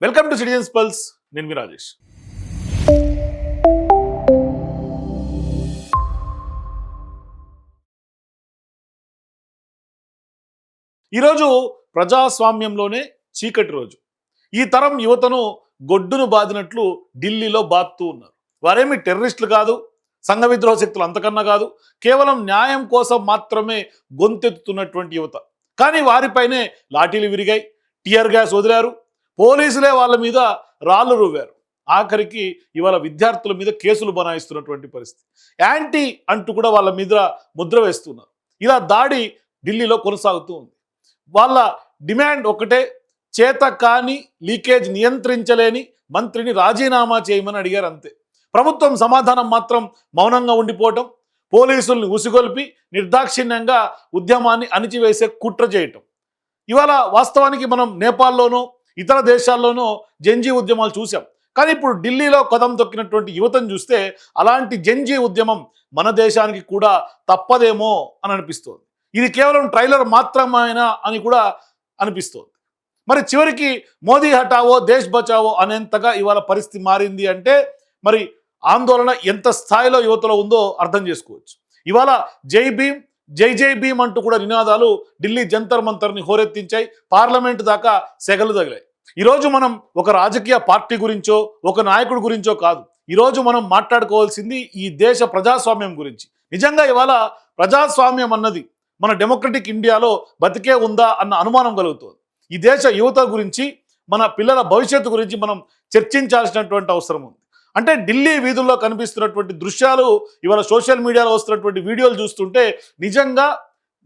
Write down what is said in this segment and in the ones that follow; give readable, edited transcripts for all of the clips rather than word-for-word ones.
Welcome to citizens pulse. నేను మీ రాజేష్. ఈరోజు ప్రజాస్వామ్యంలోనే చీకటి రోజు. ఈ తరం యువతను గొడ్డును బాదినట్లు ఢిల్లీలో బాదుతూ ఉన్నారు. వారేమి టెర్రరిస్టులు కాదు, సంఘ విద్రోహ శక్తులు అంతకన్నా కాదు, కేవలం న్యాయం కోసం మాత్రమే గొంతెత్తుతున్నటువంటి యువత. కానీ వారిపైనే లాఠీలు విరిగాయి, టియర్ గ్యాస్ వదిలారు, పోలీసులే వాళ్ళ మీద రాళ్ళు రువ్వారు. ఆఖరికి ఇవాళ విద్యార్థుల మీద కేసులు బనాయిస్తున్నటువంటి పరిస్థితి. యాంటీ అంటూ కూడా వాళ్ళ మీద ముద్ర వేస్తున్నారు. ఇలా దాడి ఢిల్లీలో కొనసాగుతూ ఉంది. వాళ్ళ డిమాండ్ ఒకటే, చేత కాని లీకేజ్ నియంత్రించలేని మంత్రిని రాజీనామా చేయమని అడిగారు అంతే. ప్రభుత్వం సమాధానం మాత్రం మౌనంగా ఉండిపోవటం, పోలీసుల్ని ఉసిగొల్పి నిర్దాక్షిణ్యంగా ఉద్యమాన్ని అణిచివేసే కుట్ర చేయటం. ఇవాళ వాస్తవానికి మనం నేపాల్లోనూ ఇతర దేశాల్లోనూ జంజీ ఉద్యమాలు చూసాం. కానీ ఇప్పుడు ఢిల్లీలో కదం తొక్కినటువంటి యువతను చూస్తే అలాంటి జంజీ ఉద్యమం మన దేశానికి కూడా తప్పదేమో అని అనిపిస్తోంది. ఇది కేవలం ట్రైలర్ మాత్రమేనా అని కూడా అనిపిస్తోంది. మరి చివరికి మోదీ హటావో దేశ్ బచావో అనేంతగా ఇవాళ పరిస్థితి మారింది అంటే మరి ఆందోళన ఎంత స్థాయిలో యువతలో ఉందో అర్థం చేసుకోవచ్చు. ఇవాళ జై భీమ్, జై జై భీమ్ అంటూ కూడా నినాదాలు ఢిల్లీ జంతర్ మంతర్ని హోరెత్తించాయి. పార్లమెంటు దాకా సెగలు తగిలాయి. ఈరోజు మనం ఒక రాజకీయ పార్టీ గురించో ఒక నాయకుడి గురించో కాదు, ఈరోజు మనం మాట్లాడుకోవాల్సింది ఈ దేశ ప్రజాస్వామ్యం గురించి. నిజంగా ఇవాళ ప్రజాస్వామ్యం అన్నది మన డెమోక్రటిక్ ఇండియాలో బతికే ఉందా అన్న అనుమానం కలుగుతుంది. ఈ దేశ యువత గురించి, మన పిల్లల భవిష్యత్తు గురించి మనం చర్చించాల్సినటువంటి అవసరం ఉంది. అంటే ఢిల్లీ వీధుల్లో కనిపిస్తున్నటువంటి దృశ్యాలు, ఇవాళ సోషల్ మీడియాలో వస్తున్నటువంటి వీడియోలు చూస్తుంటే నిజంగా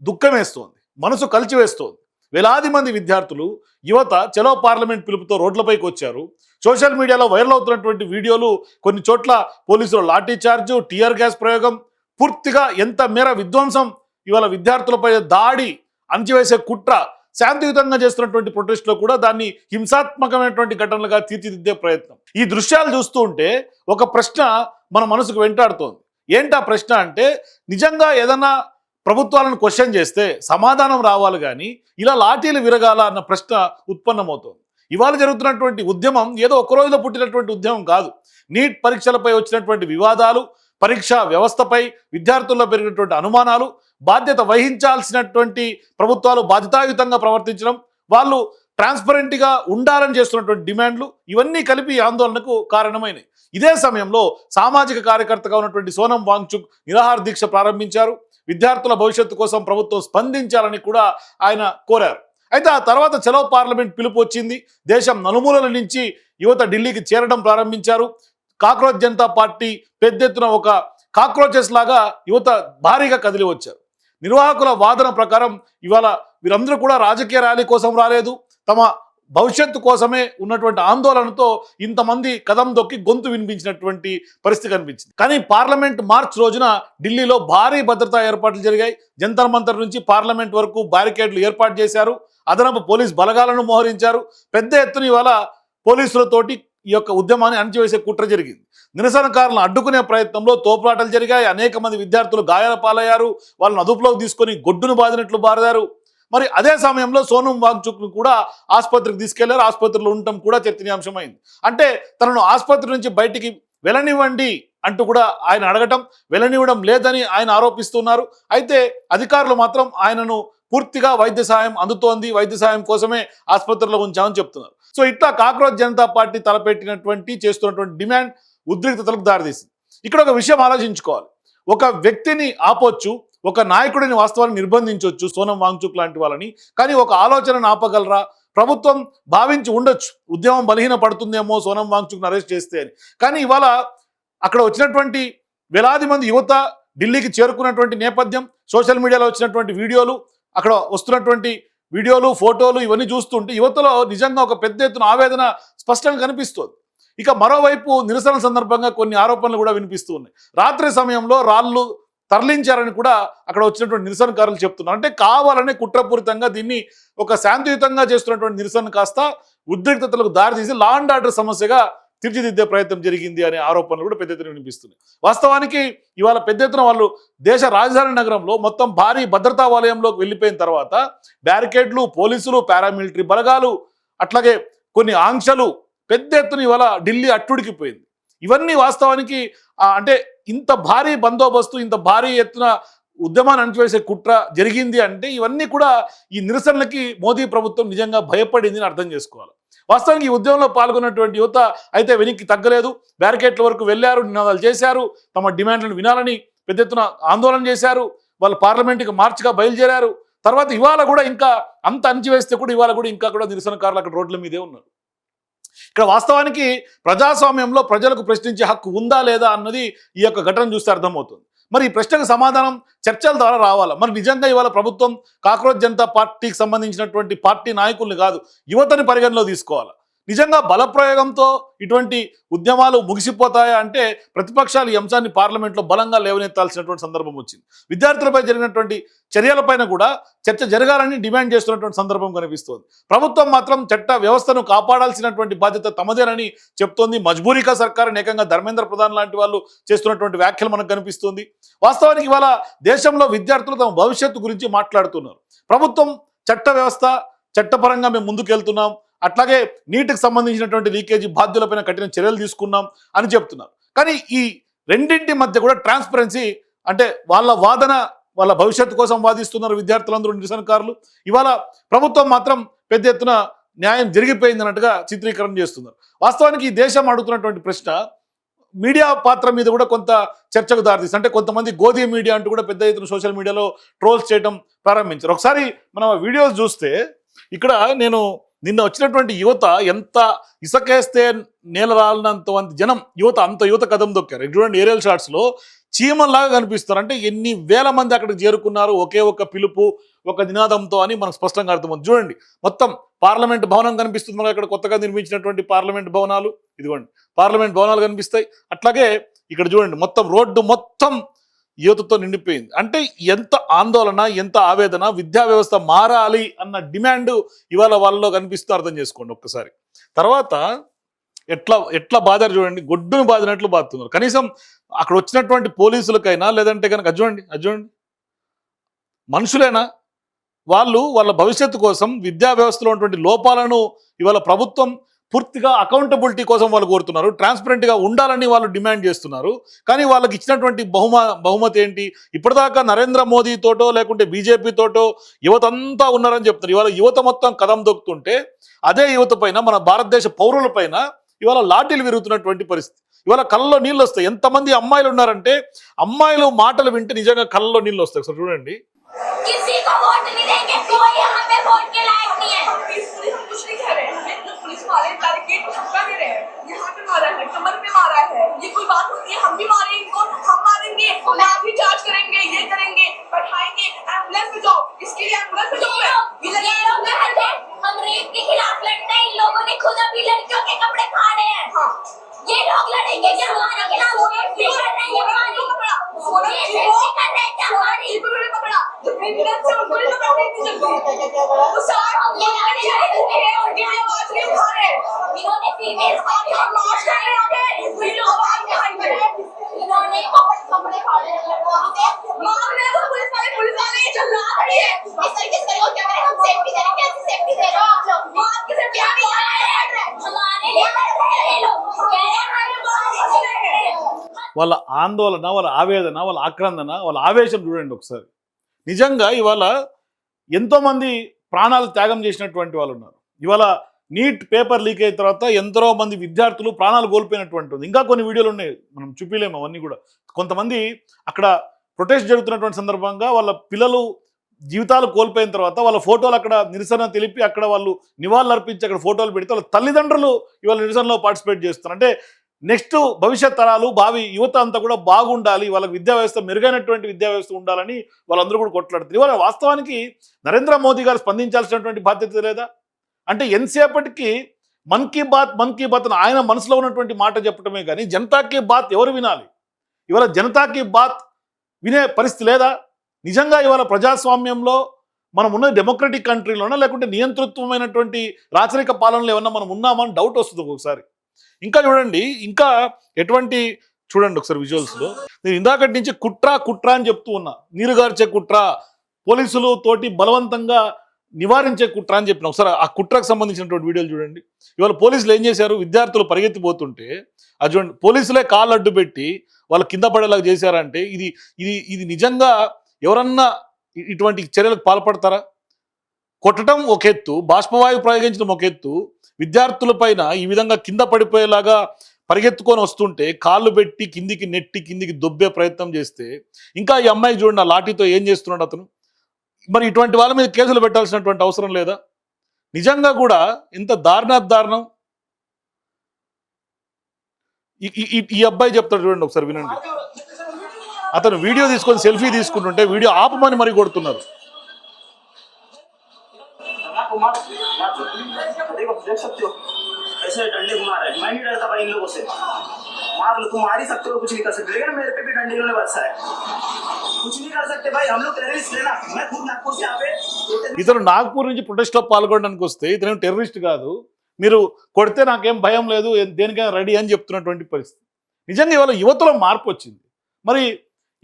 దుఃఖం వేస్తోంది, మనసు కలిచివేస్తోంది. వేలాది మంది విద్యార్థులు, యువత చలో పార్లమెంట్ పిలుపుతో రోడ్లపైకి వచ్చారు. సోషల్ మీడియాలో వైరల్ అవుతున్నటువంటి వీడియోలు, కొన్ని చోట్ల పోలీసులు లాఠీ చార్జు, టియర్ గ్యాస్ ప్రయోగం, పూర్తిగా ఎంత మేర విధ్వంసం, ఇవాళ విద్యార్థులపై దాడి, అణచివేసే కుట్ర, శాంతియుతంగా చేస్తున్నటువంటి ప్రొటెస్ట్లో కూడా దాన్ని హింసాత్మకమైనటువంటి ఘటనలుగా తీర్చిదిద్దే ప్రయత్నం. ఈ దృశ్యాలు చూస్తూ ఉంటే ఒక ప్రశ్న మన మనసుకు వెంటాడుతోంది. ఏంటా ప్రశ్న అంటే, నిజంగా ఏదన్నా ప్రభుత్వాలను క్వశ్చన్ చేస్తే సమాధానం రావాలి కానీ ఇలా లాఠీలు విరగాల అన్న ప్రశ్న ఉత్పన్నమవుతోంది. ఇవాళ జరుగుతున్నటువంటి ఉద్యమం ఏదో ఒక రోజులో పుట్టినటువంటి ఉద్యమం కాదు. నీట్ పరీక్షలపై వచ్చినటువంటి వివాదాలు, పరీక్షా వ్యవస్థపై విద్యార్థుల్లో పెరిగినటువంటి అనుమానాలు, బాధ్యత వహించాల్సినటువంటి ప్రభుత్వాలు బాధ్యతాయుతంగా ప్రవర్తించడం, వాళ్ళు ట్రాన్స్పరెంట్గా ఉండాలని చేస్తున్నటువంటి డిమాండ్లు, ఇవన్నీ కలిపి ఆందోళనకు కారణమైనవి. ఇదే సమయంలో సామాజిక కార్యకర్తగా ఉన్నటువంటి సోనం వాంగ్చుక్ నిరాహార దీక్ష ప్రారంభించారు. విద్యార్థుల భవిష్యత్తు కోసం ప్రభుత్వం స్పందించాలని కూడా ఆయన కోరారు. అయితే ఆ తర్వాత చలో పార్లమెంట్ పిలుపు వచ్చింది. దేశం నలుమూలల నుంచి యువత ఢిల్లీకి చేరడం ప్రారంభించారు. కాక్రోచ్ జనతా పార్టీ పెద్ద ఎత్తున ఒక కాక్రోచెస్ లాగా యువత భారీగా కదిలి వచ్చారు. నిర్వాహకుల వాదన ప్రకారం ఇవాళ వీరందరూ కూడా రాజకీయ ర్యాలీ కోసం రాలేదు, తమ భవిష్యత్తు కోసమే ఉన్నటువంటి ఆందోళనతో ఇంతమంది కదం దొక్కి గొంతు వినిపించినటువంటి పరిస్థితి కనిపించింది. కానీ పార్లమెంట్ మార్చ్ రోజున ఢిల్లీలో భారీ భద్రతా ఏర్పాట్లు జరిగాయి. జంతర్ మంతర్ నుంచి పార్లమెంట్ వరకు బ్యారికేడ్లు ఏర్పాటు చేశారు. అదనపు పోలీస్ బలగాలను మోహరించారు. పెద్ద ఎత్తున ఇవాళ పోలీసులతోటి ఈ యొక్క ఉద్యమాన్ని అణచివేసే కుట్ర జరిగింది. నిరసనకారులను అడ్డుకునే ప్రయత్నంలో తోపులాటలు జరిగాయి. అనేక మంది విద్యార్థులు గాయాల పాలయ్యారు. వాళ్ళని అదుపులోకి తీసుకొని గొడ్డును బాదినట్లు బారారు. మరి అదే సమయంలో సోనం వాంగ్చుక్ను కూడా ఆసుపత్రికి తీసుకెళ్లారు. ఆసుపత్రిలో ఉండటం కూడా చర్చనీయాంశమైంది. అంటే తనను ఆసుపత్రి నుంచి బయటికి వెళ్ళనివ్వండి అంటూ కూడా ఆయన అడగటం, వెళ్ళనివ్వడం లేదని ఆయన ఆరోపిస్తున్నారు. అయితే అధికారులు మాత్రం ఆయనను పూర్తిగా వైద్య సహాయం అందుతోంది, వైద్య సహాయం కోసమే ఆసుపత్రిలో ఉంచామని చెప్తున్నారు. సో ఇట్లా కాక్రోచ్ జనతా పార్టీ తలపెట్టినటువంటి చేస్తున్నటువంటి డిమాండ్ ఉద్రిక్తతలకు దారితీసింది. ఇక్కడ ఒక విషయం ఆలోచించుకోవాలి. ఒక వ్యక్తిని ఆపొచ్చు, ఒక నాయకుడిని వాస్తవాన్ని నిర్బంధించవచ్చు, సోనం వాంగ్చుక్ లాంటి వాళ్ళని. కానీ ఒక ఆలోచనను ఆపగలరా? ప్రభుత్వం భావించి ఉండొచ్చు ఉద్యమం బలహీన పడుతుందేమో సోనం వాంగ్చుక్ను అరెస్ట్ చేస్తే అని. కానీ ఇవాళ అక్కడ వచ్చినటువంటి వేలాది మంది యువత ఢిల్లీకి చేరుకున్నటువంటి నేపథ్యం, సోషల్ మీడియాలో వచ్చినటువంటి వీడియోలు, అక్కడ వస్తున్నటువంటి వీడియోలు, ఫోటోలు ఇవన్నీ చూస్తుంటే యువతలో నిజంగా ఒక పెద్ద ఎత్తున ఆవేదన స్పష్టంగా కనిపిస్తుంది. ఇక మరోవైపు నిరసన సందర్భంగా కొన్ని ఆరోపణలు కూడా వినిపిస్తూ ఉన్నాయి. రాత్రి సమయంలో రాళ్ళు తరలించారని కూడా అక్కడ వచ్చినటువంటి నిరసనకారులు చెప్తున్నారు. అంటే కావాలనే కుట్రపూరితంగా దీన్ని ఒక శాంతియుతంగా చేస్తున్నటువంటి నిరసన కాస్త ఉద్రిక్తతలకు దారితీసి లా అండ్ ఆర్డర్ సమస్యగా తీర్చిదిద్దే ప్రయత్నం జరిగింది అనే ఆరోపణలు కూడా పెద్ద ఎత్తున వినిపిస్తున్నాయి. వాస్తవానికి ఇవాళ పెద్ద ఎత్తున వాళ్ళు దేశ రాజధాని నగరంలో మొత్తం భారీ భద్రతా వలయంలోకి వెళ్ళిపోయిన తర్వాత బ్యారికేడ్లు, పోలీసులు, పారామిలిటరీ బలగాలు, అట్లాగే కొన్ని ఆంక్షలు, పెద్ద ఎత్తున ఇవాళ ఢిల్లీ అట్టుడికిపోయింది. ఇవన్నీ వాస్తవానికి అంటే ఇంత భారీ బందోబస్తు, ఇంత భారీ ఎత్తున ఉద్యమాన్ని అణచివేసే కుట్ర జరిగింది అంటే ఇవన్నీ కూడా ఈ నిరసనలకి మోదీ ప్రభుత్వం నిజంగా భయపడింది అని అర్థం చేసుకోవాలి. వాస్తవానికి ఈ ఉద్యమంలో పాల్గొన్నటువంటి యువత అయితే వెనక్కి తగ్గలేదు, బ్యారికేడ్ల వరకు వెళ్ళారు, నినాదాలు చేశారు, తమ డిమాండ్లను వినాలని పెద్ద ఎత్తున ఆందోళన చేశారు, వాళ్ళు పార్లమెంట్కి మార్చిగా బయలుదేరారు. తర్వాత ఇవాళ కూడా ఇంకా అంత అణచివేస్తే కూడా ఇవాళ కూడా ఇంకా కూడా నిరసనకారులు అక్కడ రోడ్ల మీదే ఉన్నారు. ఇక్కడ వాస్తవానికి ప్రజాస్వామ్యంలో ప్రజలకు ప్రశ్నించే హక్కు ఉందా లేదా అన్నది ఈ యొక్క ఘటన చూస్తే అర్థమవుతుంది. మరి ఈ ప్రశ్నకు సమాధానం చర్చల ద్వారా రావాలా? మరి నిజంగా ఇవాళ ప్రభుత్వం కాక్రోచ్ జనతా పార్టీకి సంబంధించినటువంటి పార్టీ నాయకుల్ని కాదు, యువతని పరిగణలో తీసుకోవాలా? నిజంగా బలప్రయోగంతో ఇటువంటి ఉద్యమాలు ముగిసిపోతాయా అంటే ప్రతిపక్షాలు ఈ అంశాన్ని పార్లమెంట్లో బలంగా లేవనెత్తాల్సినటువంటి సందర్భం వచ్చింది. విద్యార్థులపై జరిగినటువంటి చర్యలపైన కూడా చర్చ జరగాలని డిమాండ్ చేస్తున్నటువంటి సందర్భం కనిపిస్తోంది. ప్రభుత్వం మాత్రం చట్ట వ్యవస్థను కాపాడాల్సినటువంటి బాధ్యత తమదేనని చెప్తోంది. మజ్బూరికా సర్కార్ ఏకంగా ధర్మేంద్ర ప్రధాన్ లాంటి వాళ్ళు చేస్తున్నటువంటి వ్యాఖ్యలు మనకు కనిపిస్తుంది. వాస్తవానికి ఇవాళ దేశంలో విద్యార్థులు తమ భవిష్యత్తు గురించి మాట్లాడుతున్నారు. ప్రభుత్వం చట్ట వ్యవస్థ చట్టపరంగా మేము ముందుకెళ్తున్నాం, అట్లాగే నీటికి సంబంధించినటువంటి లీకేజీ బాధ్యులపైన కఠిన చర్యలు తీసుకున్నాం అని చెప్తున్నారు. కానీ ఈ రెండింటి మధ్య కూడా ట్రాన్స్పరెన్సీ అంటే వాళ్ళ వాదన, వాళ్ళ భవిష్యత్తు కోసం వాదిస్తున్నారు విద్యార్థులందరూ, నిరసనకారులు. ఇవాళ ప్రభుత్వం మాత్రం పెద్ద ఎత్తున న్యాయం జరిగిపోయింది అన్నట్టుగా చిత్రీకరణ చేస్తున్నారు. వాస్తవానికి ఈ దేశం అడుగుతున్నటువంటి ప్రశ్న మీడియా పాత్ర మీద కూడా కొంత చర్చకు దారితీస్తుంది. అంటే కొంతమంది గోధి మీడియా అంటూ కూడా పెద్ద ఎత్తున సోషల్ మీడియాలో ట్రోల్స్ చేయడం ప్రారంభించారు. ఒకసారి మనం వీడియోస్ చూస్తే ఇక్కడ నేను నిన్న వచ్చినటువంటి యువత ఎంత ఇసకేస్తే నేల రాలినంత జనం యువత, అంత యువత కదం దొక్కారు. చూడండి ఏరియల్ షాట్స్లో చీమల్లాగా కనిపిస్తారు. అంటే ఎన్ని వేల మంది అక్కడికి చేరుకున్నారు ఒకే ఒక పిలుపు, ఒక నినాదంతో అని మనకు స్పష్టంగా అర్థమవుతుంది. చూడండి మొత్తం పార్లమెంట్ భవనం కనిపిస్తుంది మనకు, అక్కడ కొత్తగా నిర్మించినటువంటి పార్లమెంట్ భవనాలు, ఇదిగోండి పార్లమెంట్ భవనాలు కనిపిస్తాయి. అట్లాగే ఇక్కడ చూడండి మొత్తం రోడ్డు మొత్తం యువతతో నిండిపోయింది. అంటే ఎంత ఆందోళన, ఎంత ఆవేదన, విద్యా వ్యవస్థ మారాలి అన్న డిమాండ్ ఇవాళ వాళ్ళలో కనిపిస్తూ అర్థం చేసుకోండి ఒక్కసారి. తర్వాత ఎట్లా బాధారు చూడండి, గొడ్డును బాధినట్లు బాధుతున్నారు. కనీసం అక్కడ వచ్చినటువంటి పోలీసులకైనా లేదంటే కనుక అజ్జుడండి మనుషులైనా వాళ్ళు వాళ్ళ భవిష్యత్తు కోసం విద్యా వ్యవస్థలో ఉన్నటువంటి లోపాలను ఇవాళ ప్రభుత్వం పూర్తిగా అకౌంటబిలిటీ కోసం వాళ్ళు కోరుతున్నారు, ట్రాన్స్పరెంట్గా ఉండాలని వాళ్ళు డిమాండ్ చేస్తున్నారు. కానీ వాళ్ళకి ఇచ్చినటువంటి బహుమతి ఏంటి? ఇప్పటిదాకా నరేంద్ర మోదీతోటో లేకుంటే బీజేపీతోటో యువత అంతా ఉన్నారని చెప్తున్నారు. ఇవాళ యువత మొత్తం కదం దొక్కుతుంటే అదే యువత పైన, మన భారతదేశ పౌరుల పైన ఇవాళ లాఠీలు విరుగుతున్నటువంటి పరిస్థితి. ఇవాళ కళ్ళలో నీళ్ళు వస్తాయి. ఎంతమంది అమ్మాయిలు ఉన్నారంటే అమ్మాయిలు మాటలు వింటే నిజంగా కళ్ళలో నీళ్ళు వస్తాయి. సార్ చూడండి, किसी को वोट नहीं देंगे, कोई यहाँ पे वोट के लायक नहीं है। हम कुछ नहीं कह रहे हैं, पुलिस वाले बैरिकेड धक्का दे रहे हैं, यहाँ पे मारा है, कमर पे मारा है, ये कोई बात होती है? हम भी मारेंगे इनको, हम मारेंगे, लाठी चार्ज करेंगे, ये करेंगे, बैठाएंगे, एम्बुलेंस में जाओ, इसके लिए एम्बुलेंस में जाओ। ये लोग कहते हैं हम रेप के खिलाफ लड़ते हैं, इन लोगों ने खुद अभी लड़कियों के कपड़े फाड़े हैं। हाँ, ये लोग लड़ेंगे क्या हमारे खिलाफ? ये कर रहे हैं हमारी, ये कर रहे हैं क्या हमारी? पकड़ा जो प्रेसिडेंट से उनको नहीं पकड़ने की जल्दी, वो सारे ये लड़े और ये आवाज नहीं उठा रहे, इन्होंने फीमेल्स को हम मार्च कर रहे हैं, ये लोग आवाज उठाएंगे, इन्होंने कपड़े फाड़े हैं, मार रहे हैं पुलिस वाले ये चिल्ला रही है, इस तरीके से करो क्या करें? हम सेफ्टी दे रहे हैं, कैसे सेफ्टी दे रहे हो आप लोग? मार के सेफ्टी आ रही है, हमारे लिए लड़ रहे हैं ये लोग, कह रहे हैं हमारे వాళ్ళ ఆందోళన, వాళ్ళ ఆవేదన, వాళ్ళ ఆక్రందన, వాళ్ళ ఆవేశం చూడండి ఒకసారి. నిజంగా ఇవాళ ఎంతోమంది ప్రాణాలు త్యాగం చేసినటువంటి వాళ్ళు ఉన్నారు. ఇవాళ నీట్ పేపర్ లీక్ అయిన తర్వాత ఎంతో మంది విద్యార్థులు ప్రాణాలు కోల్పోయినటువంటి ఇంకా కొన్ని వీడియోలు ఉన్నాయి, మనం చూపిలేము అవన్నీ కూడా. కొంతమంది అక్కడ ప్రొటెస్ట్ జరుగుతున్నటువంటి సందర్భంగా వాళ్ళ పిల్లలు జీవితాలు కోల్పోయిన తర్వాత వాళ్ళ ఫోటోలు అక్కడ నిరసన తెలిపి అక్కడ వాళ్ళు నివాళులు అర్పించి అక్కడ ఫోటోలు పెడితే వాళ్ళ తల్లిదండ్రులు ఇవాళ నిరసనలో పార్టిసిపేట్ చేస్తున్నారు. అంటే నెక్స్ట్ భవిష్యత్ తరాలు, భావి యువత అంతా కూడా బాగుండాలి, వాళ్ళకి విద్యా వ్యవస్థ మెరుగైనటువంటి విద్యా వ్యవస్థ ఉండాలని వాళ్ళందరూ కూడా కొట్లాడుతారు. ఇవాళ వాస్తవానికి నరేంద్ర మోదీ గారు స్పందించాల్సినటువంటి బాధ్యత లేదా? అంటే ఎంతసేపటికి మన్ కీ బాత్ ఆయన మనసులో ఉన్నటువంటి మాట చెప్పడమే కానీ జనతా కీ బాత్ ఎవరు వినాలి? ఇవాళ జనతా కీ బాత్ వినే పరిస్థితి లేదా? నిజంగా ఇవాళ ప్రజాస్వామ్యంలో మనం ఉన్న డెమోక్రటిక్ కంట్రీలోనా లేకుంటే నియంతృత్వమైనటువంటి రాచరిక పాలనలో ఏమన్నా మనం ఉన్నామని డౌట్ వస్తుంది ఒకసారి. ఇంకా చూడండి, ఇంకా ఎటువంటి చూడండి ఒకసారి విజువల్స్లో. నేను ఇందాకటి నుంచి కుట్ర అని చెప్తూ ఉన్నా, నీరుగార్చే కుట్ర, పోలీసులు తోటి బలవంతంగా నివారించే కుట్ర అని చెప్పిన ఒకసారి ఆ కుట్రకు సంబంధించినటువంటి వీడియోలు చూడండి. ఇవాళ పోలీసులు ఏం చేశారు, విద్యార్థులు పరిగెత్తిపోతుంటే అది చూడండి, పోలీసులే కాళ్ళు అడ్డు పెట్టి వాళ్ళు కింద పడేలాగా చేశారంటే ఇది ఇది ఇది నిజంగా ఎవరన్నా ఇటువంటి చర్యలకు పాల్పడతారా? కొట్టడం ఒక ఎత్తు, బాష్పవాయువు ప్రయోగించడం ఒక ఎత్తు, విద్యార్థుల పైన ఈ విధంగా కింద పడిపోయేలాగా పరిగెత్తుకొని వస్తుంటే కాళ్ళు పెట్టి కిందికి నెట్టి కిందికి దొబ్బే ప్రయత్నం చేస్తే, ఇంకా ఈ అమ్మాయికి చూడండి ఆ లాఠీతో ఏం చేస్తున్నాడు అతను. మరి ఇటువంటి వాళ్ళ మీద కేసులు పెట్టాల్సినటువంటి అవసరం లేదా? నిజంగా కూడా ఇంత దారుణం. ఈ అబ్బాయి చెప్తాడు చూడండి, ఒకసారి వినండి. అతను వీడియో తీసుకొని సెల్ఫీ తీసుకుంటుంటే వీడియో ఆపమని మరి కొడుతున్నారు. देख सकते हो ऐसे डंडे घुमा रहे हैं। मैं नहीं डरता भाई इन लोगों से। मार लो, तुम मार ही सकते हो, कुछ नहीं कर सकते, लेकिन मेरे पे भी डंडे इन्होंने बरसा है। कुछ नहीं कर सकते भाई, हम लोग टेररिस्ट है ना। मैं खुद नागपुर से यहाँ पे ఇతను నాగ్పూర్ నుంచి ప్రొటెస్ట్ లో పాల్గొనడానికి వస్తే ఇతను టెర్రరిస్ట్ కాదు, మీరు కొడితే నాకేం భయం లేదు, దేనికైనా రెడీ అని చెప్తున్నటువంటి పరిస్థితి. నిజంగా ఇవాళ యువతలో మార్పు వచ్చింది. మరి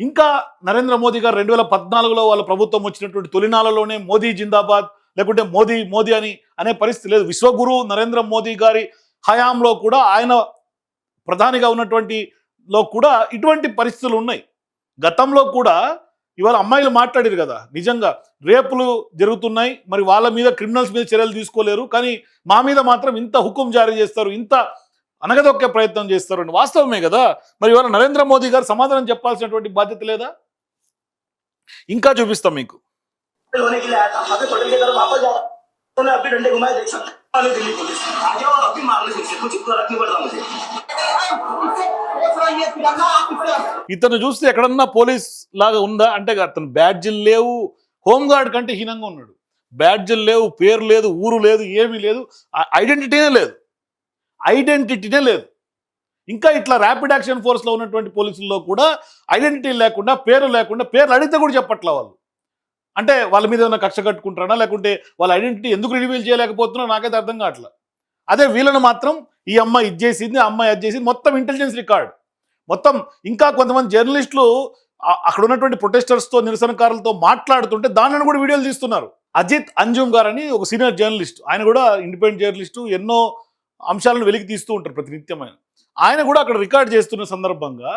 ఇంకా నరేంద్ర మోదీ గారు 2014లో వాళ్ళ ప్రభుత్వం వచ్చినటువంటి తొలినాళ్ళలోనే మోదీ జిందాబాద్ లేకుంటే మోదీ మోదీ అని అనే పరిస్థితి లేదు. విశ్వగురు నరేంద్ర మోదీ గారి హయాంలో కూడా, ఆయన ప్రధానిగా ఉన్నటువంటి లో కూడా ఇటువంటి పరిస్థితులు ఉన్నాయి. గతంలో కూడా ఇవాళ అమ్మాయిలు మాట్లాడారు కదా, నిజంగా రేపులు జరుగుతున్నాయి, మరి వాళ్ళ మీద క్రిమినల్స్ మీద చర్యలు తీసుకోలేరు, కానీ మా మీద మాత్రం ఇంత హుకుం జారీ చేస్తారు, ఇంత అనగదొక్కే ప్రయత్నం చేస్తారు అని. వాస్తవమే కదా. మరి ఇవాళ నరేంద్ర మోదీ గారు సమాధానం చెప్పాల్సినటువంటి బాధ్యత లేదా? ఇంకా చూపిస్తాం మీకు. होने के लिए आया था, वहाँ पे पटल की तरफ वापस जा रहा, उन्होंने अभी डंडे घुमाए, देख सकते हो दिल्ली पुलिस आ जाओ, अभी मार लो, कुछ फर्क नहीं पड़ रहा मुझे। ఇతను చూస్తే ఎక్కడన్నా పోలీస్ లాగా ఉందా అంటే అతను బ్యాడ్జిలు లేవు, హోంగార్డ్ కంటే హీనంగా ఉన్నాడు. బ్యాడ్జిలు లేవు, పేరు లేదు, ఊరు లేదు, ఏమీ లేదు, ఐడెంటిటీనే లేదు. ఇంకా ఇట్లా ర్యాపిడ్ యాక్షన్ ఫోర్స్లో ఉన్నటువంటి పోలీసుల్లో కూడా ఐడెంటిటీ లేకుండా, పేరు లేకుండా, పేర్లు అడిగితే కూడా చెప్పట్లా వాళ్ళు. అంటే వాళ్ళ మీద ఏమైనా కక్ష కట్టుకుంటారా, లేకుంటే వాళ్ళ ఐడెంటిటీ ఎందుకు రివీల్ చేయలేకపోతున్నా నాకైతే అర్థం కావట్లా. అదే వీళ్ళని మాత్రం ఈ అమ్మాయి ఇది చేసింది, ఆ అమ్మాయి అది చేసింది, మొత్తం ఇంటెలిజెన్స్ రికార్డ్ మొత్తం. ఇంకా కొంతమంది జర్నలిస్టులు అక్కడ ఉన్నటువంటి ప్రొటెస్టర్స్తో, నిరసనకారులతో మాట్లాడుతుంటే దానిని కూడా వీడియోలు తీస్తున్నారు. అజిత్ అంజుమ్ గారు అని ఒక సీనియర్ జర్నలిస్ట్, ఆయన కూడా ఇండిపెండెంట్ జర్నలిస్టు, ఎన్నో అంశాలను వెలికి తీస్తూ ఉంటారు ప్రతినిత్యం. ఆయన కూడా అక్కడ రికార్డ్ చేస్తున్న సందర్భంగా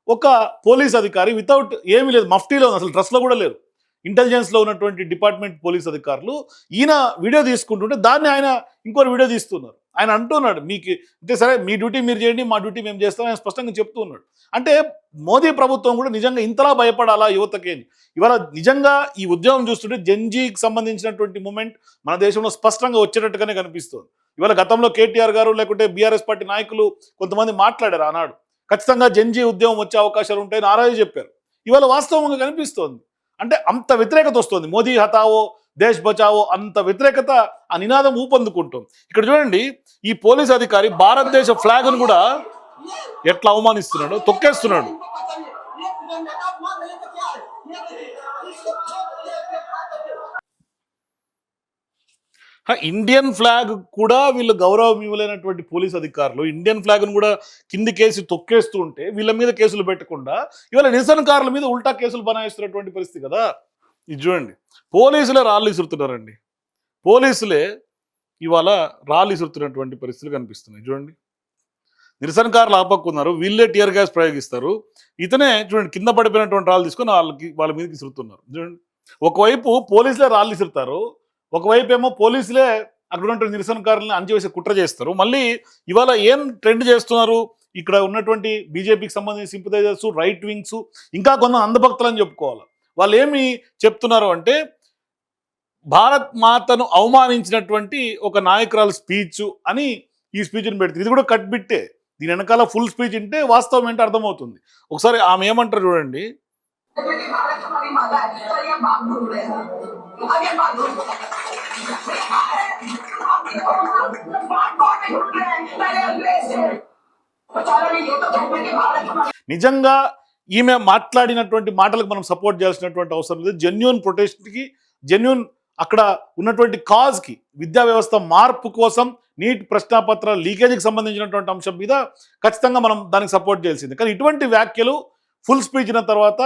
ఒక పోలీస్ అధికారి వితౌట్ ఏమీ లేదు, మఫ్టీలో అసలు డ్రెస్లో కూడా లేరు, ఇంటెలిజెన్స్లో ఉన్నటువంటి డిపార్ట్మెంట్ పోలీస్ అధికారులు ఈయన వీడియో తీసుకుంటుంటే దాన్ని ఆయన ఇంకోటి వీడియో తీస్తున్నారు. ఆయన అంటున్నాడు, మీకు అంటే సరే మీ డ్యూటీ మీరు చేయండి, మా డ్యూటీ మేము చేస్తాం, ఆయన స్పష్టంగా చెప్తూ ఉన్నాడు. అంటే మోదీ ప్రభుత్వం కూడా నిజంగా ఇంతలా భయపడాలా యువతకి? ఇవాళ నిజంగా ఈ ఉద్యమం చూస్తుంటే జెన్జీకి సంబంధించినటువంటి మూమెంట్ మన దేశంలో స్పష్టంగా వచ్చేటట్టుగానే కనిపిస్తుంది. ఇవాళ గతంలో కేటీఆర్ గారు లేకుంటే బీఆర్ఎస్ పార్టీ నాయకులు కొంతమంది మాట్లాడారు ఆనాడు, ఖచ్చితంగా జెన్జీ ఉద్యమం వచ్చే అవకాశాలు ఉంటాయని ఆ రోజు చెప్పారు. ఇవాళ వాస్తవంగా కనిపిస్తోంది. అంటే అంత వ్యతిరేకత వస్తుంది. మోదీ హటావో దేశ్ బచావో అంత వ్యతిరేకత ఆ నినాదం ఊపందుకుంటుంది. ఇక్కడ చూడండి, ఈ పోలీస్ అధికారి భారతదేశ ఫ్లాగ్ను కూడా ఎట్లా అవమానిస్తున్నాడు, తొక్కేస్తున్నాడు. ఇండియన్ ఫ్లాగ్ కూడా వీళ్ళు గౌరవం ఇవ్వలేనటువంటి పోలీస్ అధికారులు ఇండియన్ ఫ్లాగ్ను కూడా కిందికేసి తొక్కేస్తూ ఉంటే వీళ్ళ మీద కేసులు పెట్టకుండా ఇవాళ నిరసనకారుల మీద ఉల్టా కేసులు బనాయిస్తున్నటువంటి పరిస్థితి కదా. ఇది చూడండి, పోలీసులే రాళ్ళు ఇసురుతున్నారండి. పోలీసులే ఇవాళ రాళ్ళు ఇసురుతున్నటువంటి పరిస్థితులు కనిపిస్తున్నాయి. చూడండి, నిరసనకారులు ఆపక్కున్నారు, వీళ్ళే టియర్ గ్యాస్ ప్రయోగిస్తారు. ఇతనే చూడండి కింద పడిపోయినటువంటి రాళ్ళు తీసుకొని వాళ్ళ మీదకి ఇసురుతున్నారు. చూడండి, ఒకవైపు పోలీసులే రాళ్ళు ఇసురుతారు, ఒకవైపు ఏమో పోలీసులే అక్కడ ఉన్నటువంటి నిరసనకారులను అంచివేసే కుట్ర చేస్తారు. మళ్ళీ ఇవాళ ఏం ట్రెండ్ చేస్తున్నారు, ఇక్కడ ఉన్నటువంటి బీజేపీకి సంబంధించిన సింపథైజర్స్, రైట్ వింగ్స్, ఇంకా కొంత అంధభక్తులని చెప్పుకోవాలి. వాళ్ళు ఏమి చెప్తున్నారు అంటే భారత్ మాతను అవమానించినటువంటి ఒక నాయకురాలు స్పీచ్ అని ఈ స్పీచ్ని పెడుతుంది. ఇది కూడా కట్ బిట్టే, దీని వెనకాల ఫుల్ స్పీచ్ ఉంటే వాస్తవం ఏంటో అర్థమవుతుంది. ఒకసారి ఆమె ఏమంటారు చూడండి. నిజంగా ఈమె మాట్లాడినటువంటి మాటలకు మనం సపోర్ట్ చేయాల్సినటువంటి అవసరం లేదు. జెన్యూన్ ప్రొటెస్ట్కి, జెన్యూన్ అక్కడ ఉన్నటువంటి కాజ్కి, విద్యా వ్యవస్థ మార్పు కోసం, నీట్ ప్రశ్నాపత్ర లీకేజీకి సంబంధించినటువంటి అంశం మీద ఖచ్చితంగా మనం దానికి సపోర్ట్ చేయాల్సింది. కానీ ఇటువంటి వ్యాఖ్యలు ఫుల్ స్పీచ్ అయిన తర్వాత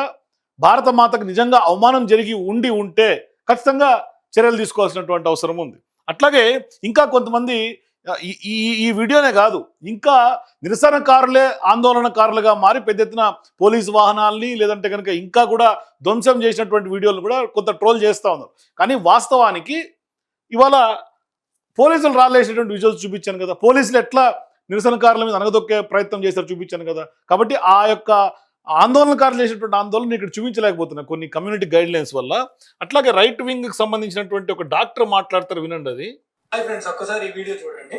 భారత మాతకు నిజంగా అవమానం జరిగి ఉంటే ఖచ్చితంగా చర్యలు తీసుకోవాల్సినటువంటి అవసరం ఉంది. అట్లాగే ఇంకా కొంతమంది ఈ ఈ ఈ వీడియోనే కాదు, ఇంకా నిరసనకారులే ఆందోళనకారులుగా మారి పెద్ద ఎత్తున పోలీసు వాహనాల్ని లేదంటే కనుక ఇంకా కూడా ధ్వంసం చేసినటువంటి వీడియోలు కూడా కొంత ట్రోల్ చేస్తూ ఉన్నారు. కానీ వాస్తవానికి ఇవాళ పోలీసులు రాలేసేటువంటి విజువల్స్ చూపించాను కదా, పోలీసులు ఎట్లా నిరసనకారుల మీద అనగదొక్కే ప్రయత్నం చేశారు చూపించాను కదా. కాబట్టి ఆ యొక్క ఆందోళనకారులు చేసేటువంటి ఆందోళన ఇక్కడ చూపించలేకపోతున్నారు కొన్ని కమ్యూనిటీ గైడ్ లైన్స్ వల్ల. అట్లాగే రైట్ వింగ్కి సంబంధించినటువంటి ఒక డాక్టర్ మాట్లాడతారు, వినండి అది. హాయ్ ఫ్రెండ్స్, ఒక్కసారి ఈ వీడియో చూడండి.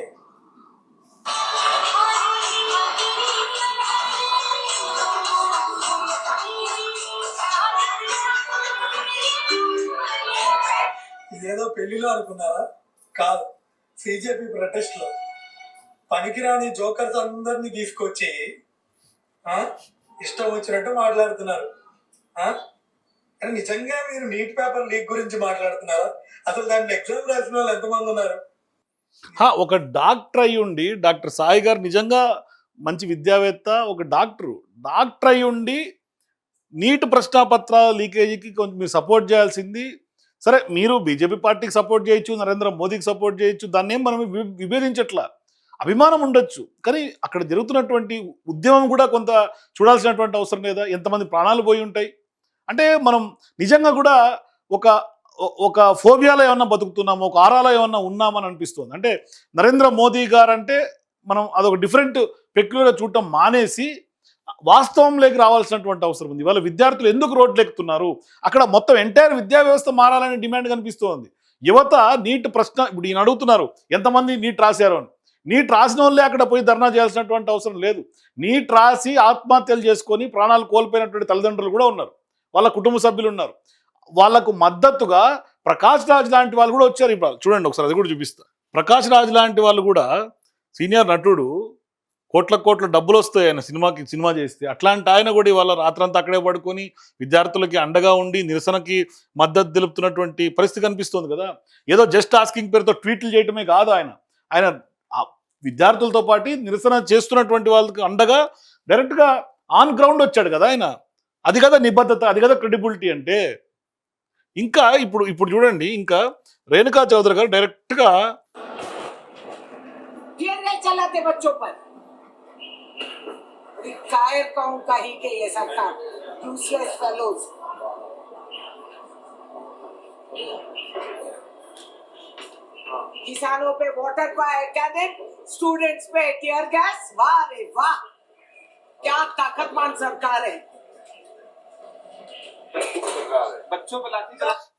ఇదేదో పెళ్లిలో అనుకున్నారా? కాదు, సిజేపీ ప్రొటెస్ట్ లో పనికిరాని జోకర్స్ అందరినీ తీసుకొచ్చి ఇష్టం వచ్చినట్టు మాట్లాడుతున్నారు. అని నిజంగా మీరు నీట్ పేపర్ లీక్ గురించి మాట్లాడుతున్నారా? అసలు దాంట్లో ఎగ్జామ్ రాసిన వాళ్ళు ఎంతమంది ఉన్నారు? ఒక డాక్టర్ అయి ఉండి, డాక్టర్ సాయి గారు నిజంగా మంచి విద్యావేత్త, ఒక డాక్టర్ అయి ఉండి నీట్ ప్రశ్నాపత్రాల లీకేజీకి కొంచెం మీరు సపోర్ట్ చేయాల్సింది. సరే, మీరు బీజేపీ పార్టీకి సపోర్ట్ చేయొచ్చు, నరేంద్ర మోదీకి సపోర్ట్ చేయొచ్చు, దాన్ని ఏం మనం విభేదించట్లా, అభిమానం ఉండొచ్చు. కానీ అక్కడ జరుగుతున్నటువంటి ఉద్యమం కూడా కొంత చూడాల్సినటువంటి అవసరం లేదా? ఎంతమంది ప్రాణాలు పోయి ఉంటాయి అంటే మనం నిజంగా కూడా ఒక ఫోబియాలో ఏమన్నా బతుకుతున్నామో, ఒక ఆరాలో ఏమన్నా ఉన్నామని అనిపిస్తుంది. అంటే నరేంద్ర మోదీ గారు అంటే మనం అదొక డిఫరెంట్ పెక్యులర్గా చూడటం మానేసి వాస్తవంలోకి రావాల్సినటువంటి అవసరం ఉంది. ఇవాళ విద్యార్థులు ఎందుకు రోడ్లు ఎక్కుతున్నారు? అక్కడ మొత్తం ఎంటైర్ విద్యా వ్యవస్థ మారాలనే డిమాండ్ కనిపిస్తోంది. యువత నీట్ ప్రశ్న ఇప్పుడు ఈయన అడుగుతున్నారు ఎంతమంది నీట్ రాశారు అని. నీట్ రాసిన వాళ్ళే అక్కడ పోయి ధర్నా చేయాల్సినటువంటి అవసరం లేదు. నీట్ రాసి ఆత్మహత్యలు చేసుకొని ప్రాణాలు కోల్పోయినటువంటి తల్లిదండ్రులు కూడా ఉన్నారు, వాళ్ళ కుటుంబ సభ్యులు ఉన్నారు. వాళ్ళకు మద్దతుగా ప్రకాష్ రాజ్ లాంటి వాళ్ళు కూడా వచ్చారు. ఇప్పుడు చూడండి ఒకసారి, అది కూడా చూపిస్తా. ప్రకాష్ రాజ్ లాంటి వాళ్ళు కూడా సీనియర్ నటుడు, కోట్ల డబ్బులు వస్తాయి ఆయన సినిమా చేస్తే. అట్లాంటి ఆయన కూడా ఇవాళ రాత్రంతా అక్కడే పడుకొని విద్యార్థులకి అండగా ఉండి నిరసనకి మద్దతు తెలుపుతున్నటువంటి పరిస్థితి కనిపిస్తుంది కదా. ఏదో జస్ట్ ఆస్కింగ్ పేరుతో ట్వీట్లు చేయటమే కాదు, ఆయన విద్యార్థులతో పాటు నిరసన చేస్తున్నటువంటి వాళ్ళకి అండగా డైరెక్ట్గా ఆన్ గ్రౌండ్ వచ్చాడు కదా ఆయన. అది కదా నిబద్ధత, అది కదా క్రెడిబిలిటీ అంటే. ఇంకా ఇప్పుడు చూడండి, ఇంకా రేణుకా చౌదరి గారు డైరెక్ట్గా चलाते बच्चों पर कायर कौन का ही के ये सरकार यूजलेस फेलोज किसानों पे वाटर का कैनेट, स्टूडेंट्स पे टीयर गैस। वाह रे वाह, क्या ताकतमान सरकार है।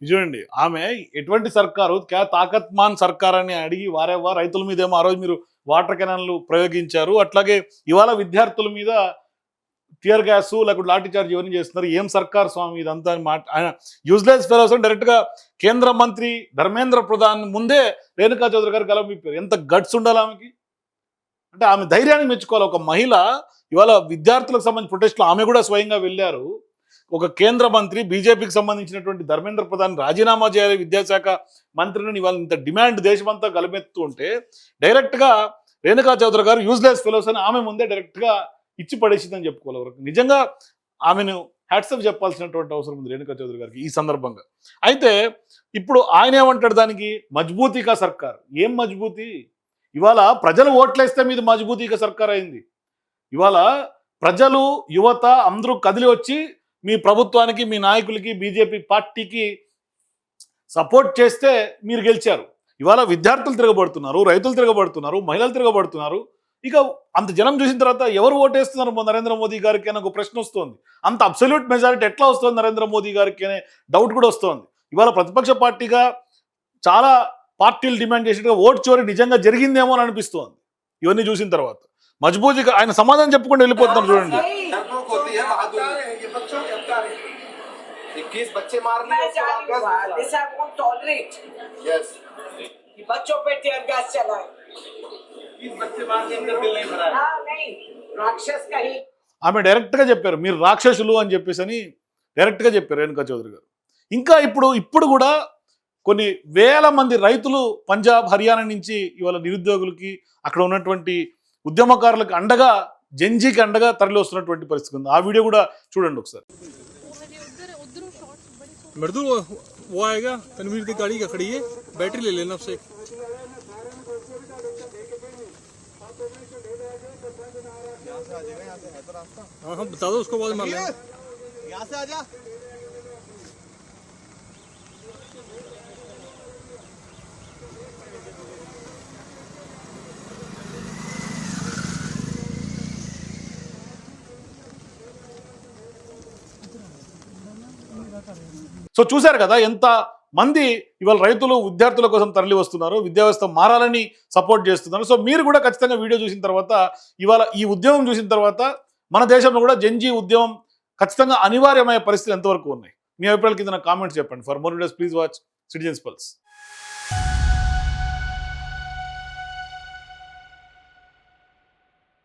చూడండి, ఆమె ఎటువంటి సర్కారు, క్యా తాకత్మాన్ సర్కార్ అని అడిగి వారేవా రైతుల మీద ఏమో ఆ రోజు మీరు వాటర్ కెనాన్లు ప్రయోగించారు, అట్లాగే ఇవాళ విద్యార్థుల మీద టియర్ గ్యాస్ లేకపోతే లాఠీ చార్జ్ ఎవరిని చేస్తున్నారు, ఏం సర్కార్ స్వామి ఇదంతా అని ఆయన యూజ్లెస్ ఫెలోస్ అని డైరెక్ట్గా కేంద్ర మంత్రి ధర్మేంద్ర ప్రధాన్ ముందే రేణుకా చౌదరి గారు గలమిప్పారు. ఎంత గట్స్ ఉండాలి ఆమెకి అంటే. ఆమె ధైర్యాన్ని మెచ్చుకోవాలి. ఒక మహిళ ఇవాళ విద్యార్థులకు సంబంధించి ప్రొటెస్ట్లో ఆమె కూడా స్వయంగా వెళ్ళారు. ఒక కేంద్ర మంత్రి, బీజేపీకి సంబంధించినటువంటి ధర్మేంద్ర ప్రధాన్ రాజీనామా చేయాలి విద్యాశాఖ మంత్రిని ఇవాళ ఇంత డిమాండ్ దేశమంతా గలమెత్తు ఉంటే డైరెక్ట్గా రేణుకా చౌదరి గారు యూజ్లెస్ ఫెలోస్ అని ఆమె ముందే డైరెక్ట్గా ఇచ్చి పడేసిందని చెప్పుకోవాలి. వరకు నిజంగా ఆమెను హ్యాట్సప్ చెప్పాల్సినటువంటి అవసరం ఉంది రేణుకా చౌదరి గారికి ఈ సందర్భంగా. అయితే ఇప్పుడు ఆయన ఏమంటాడు దానికి, మజ్బూతీకా సర్కార్. ఏం మజ్బూతి? ఇవాళ ప్రజలు ఓట్లేస్తే మీది మజ్బూతీకా సర్కార్ అయింది. ఇవాళ ప్రజలు, యువత అందరూ కదిలి వచ్చి మీ ప్రభుత్వానికి, మీ నాయకులకి, బీజేపీ పార్టీకి సపోర్ట్ చేస్తే మీరు గెలిచారు. ఇవాళ విద్యార్థులు తిరగబడుతున్నారు, రైతులు తిరగబడుతున్నారు, మహిళలు తిరగబడుతున్నారు. ఇక అంత జనం చూసిన తర్వాత ఎవరు ఓటేస్తున్నారు నరేంద్ర మోదీ గారికి అని ఒక ప్రశ్న వస్తుంది. అంత అబ్సల్యూట్ మెజారిటీ ఎట్లా వస్తుంది నరేంద్ర మోదీ గారికి అనే డౌట్ కూడా వస్తుంది. ఇవాళ ప్రతిపక్ష పార్టీగా చాలా పార్టీలు డిమాండ్ చేసినట్టుగా ఓటు చోరీ నిజంగా జరిగిందేమో అని అనిపిస్తోంది. ఇవన్నీ చూసిన తర్వాత మజ్బూతీగా ఆయన సమాధానం చెప్పుకుంటూ వెళ్ళిపోతున్నారు. చూడండి, 21 बच्चे मार लिए, बच्चों पे टीयर गैस चला है। 20 बच्चे मार के अंदर बिल नहीं भरा है। नहीं, राक्षस कहीं ఆమె డైరెక్ట్గా చెప్పారు మీరు రాక్షసులు అని చెప్పేసి అని డైరెక్ట్గా చెప్పారు రేణుకా చౌదరి గారు. ఇంకా ఇప్పుడు కూడా కొన్ని వేల మంది రైతులు పంజాబ్, హర్యానా నుంచి ఇవాళ నిరుద్యోగులకి, అక్కడ ఉన్నటువంటి ఉద్యమకారులకు అండగా, జెన్జీకి అండగా తరలి వస్తున్నటువంటి పరిస్థితి ఉంది. ఆ వీడియో కూడా చూడండి ఒకసారి. वो आएगा तनवीर की गाड़ी का खड़ी है, बैटरी ले लेना उससे। हाँ हाँ बता दो उसको, बाद मार लेना। यहाँ से आजा। సో చూశారు కదా ఎంత మంది ఇవాళ రైతులు విద్యార్థుల కోసం తరలి వస్తున్నారు, విద్యా వ్యవస్థ మారాలని సపోర్ట్ చేస్తున్నారు. సో మీరు కూడా ఖచ్చితంగా వీడియో చూసిన తర్వాత, ఇవాళ ఈ ఉద్యమం చూసిన తర్వాత మన దేశంలో కూడా జెన్జీ ఉద్యమం ఖచ్చితంగా అనివార్యమయ్యే పరిస్థితులు ఎంతవరకు ఉన్నాయి? మీ అభిప్రాయాల కింద కామెంట్స్ చెప్పండి. For more videos please watch citizens pulse.